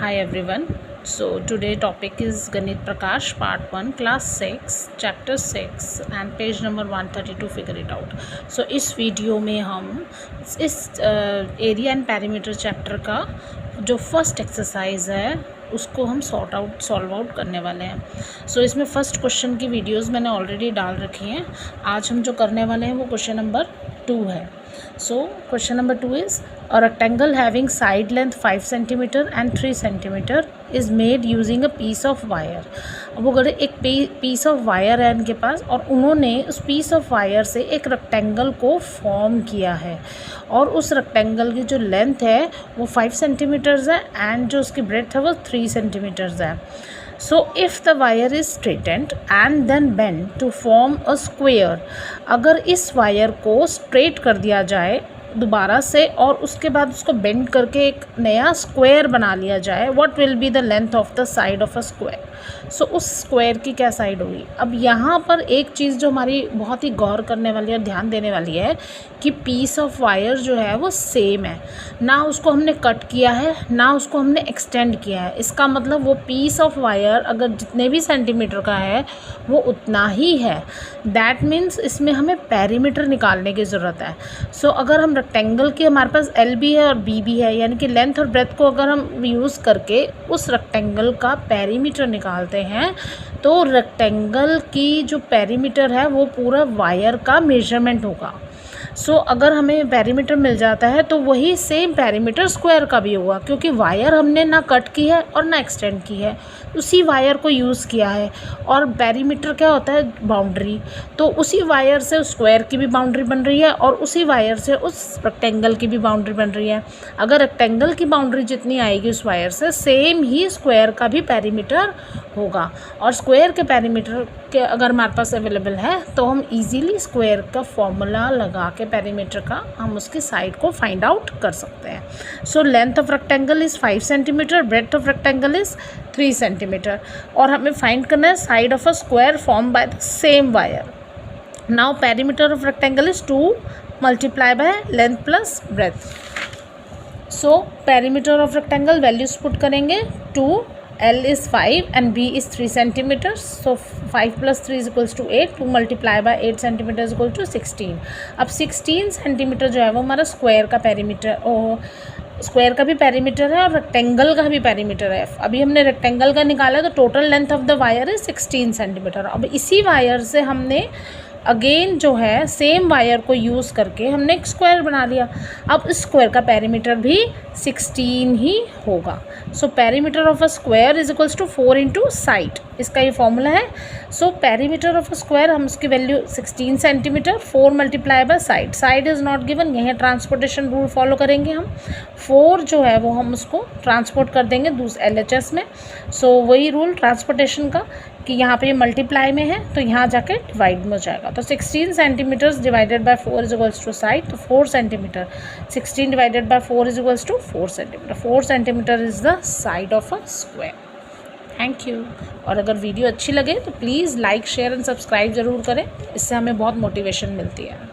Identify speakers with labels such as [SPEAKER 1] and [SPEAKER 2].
[SPEAKER 1] Hi everyone. So today topic is Ganit Prakash part 1 class 6 chapter 6 and page number 132 figure it out. So इस video में हम इस area and perimeter chapter का जो first exercise है उसको हम सॉल्व आउट करने वाले हैं. सो इसमें फर्स्ट क्वेश्चन की वीडियोस मैंने ऑलरेडी डाल रखी हैं. आज हम जो करने वाले हैं वो क्वेश्चन नंबर 2 है. So question number 2 is a rectangle having side length 5 cm and 3 cm is made using a piece of wire. अब अगर एक पीस ऑफ वायर है इनके पास और उन्होंने उस पीस ऑफ वायर से एक रेक्टेंगल को फॉर्म किया है और उस रेक्टेंगल की जो लेंथ है वो 5 सेंटीमीटर्स है एंड जो उसकी ब्रेथ है वो 3 सेंटीमीटर्स है. So if the wire is straightened and then bent to form a square, अगर इस वायर को स्ट्रेट कर दिया जाए दोबारा से और उसके बाद उसको बेंड करके एक नया स्क्वायर बना लिया जाए, what will be the length of the side of a square. So उस स्क्वायर की क्या साइड होगी. अब यहाँ पर एक चीज़ जो हमारी बहुत ही गौर करने वाली और ध्यान देने वाली है कि पीस ऑफ वायर जो है वो सेम है, ना उसको हमने कट किया है ना उसको हमने एक्सटेंड किया है. इसका मतलब वो पीस ऑफ वायर अगर जितने भी सेंटीमीटर का है वो उतना ही है. दैट मीन्स इसमें हमें पेरीमीटर निकालने की ज़रूरत है. सो अगर हम रेक्टेंगल के हमारे पास एल भी है और बी भी है, यानी कि लेंथ और ब्रेथ को अगर हम यूज़ करके उस रेक्टेंगल का पेरीमीटर निकालते हैं तो रेक्टेंगल की जो पेरीमीटर है वो पूरा वायर का मेजरमेंट होगा. सो अगर हमें पेरीमीटर मिल जाता है तो वही सेम पेरीमीटर स्क्वायर का भी होगा, क्योंकि वायर हमने ना कट की है और ना एक्सटेंड की है, उसी वायर को यूज़ किया है. और पेरीमीटर क्या होता है, बाउंड्री. तो उसी वायर से उस स्क्वायर की भी बाउंड्री बन रही है और उसी वायर से उस रेक्टेंगल की भी बाउंड्री बन रही है. अगर रेक्टेंगल की बाउंड्री जितनी आएगी उस वायर से, सेम ही स्क्वायर का भी पेरीमीटर होगा. और स्क्वायर के पेरीमीटर के अगर हमारे पास अवेलेबल है तो हम इजीली स्क्वायर का फॉर्मूला लगा के पेरीमीटर का हम उसकी साइड को फाइंड आउट कर सकते हैं. So length of rectangle is 5 centimetre, breadth of rectangle is 3 centimetre और हमें फाइंड करना है side of a square form by the same wire. Now perimeter of rectangle is 2 multiply by length plus breadth. So perimeter of rectangle values put करेंगे. 2, L is 5 and B is 3 centimeters. So 5 plus 3 is equals to 8. 2 multiply by 8 centimeter is equal to 16. अब 16 centimetre जो है वो हमारा square का perimeter, square का भी perimeter है और रेक्टेंगल का भी पेरीमीटर है. अभी हमने रेक्टेंगल का निकाला तो total length of the wire है 16 सेंटीमीटर. अब इसी वायर से हमने अगेन जो है सेम वायर को यूज़ करके हमने एक स्क्वायर बना लिया. अब इस स्क्वायर का पेरीमीटर भी 16 ही होगा. So perimeter of a square is equals to 4 into side, इसका ये फॉर्मूला है. So perimeter of a square हम उसकी value 16 centimetre, 4 multiply by side. Side is not given, यही ट्रांसपोर्टेशन रूल फॉलो करेंगे हम. 4 जो है वो हम उसको ट्रांसपोर्ट कर देंगे LHS में. सो वही रूल ट्रांसपोर्टेशन का कि यहाँ पे ये मल्टीप्लाई में है तो यहाँ जाके डिवाइड में हो जाएगा. तो 16 centimetres divided by 4 is equals to side, तो 4 centimetre. 16 divided by 4 is equals to 4 centimetre. 4 centimetre is the side of a square. Thank you. और अगर वीडियो अच्छी लगे तो please like share and subscribe ज़रूर करें, इससे हमें बहुत मोटिवेशन मिलती है.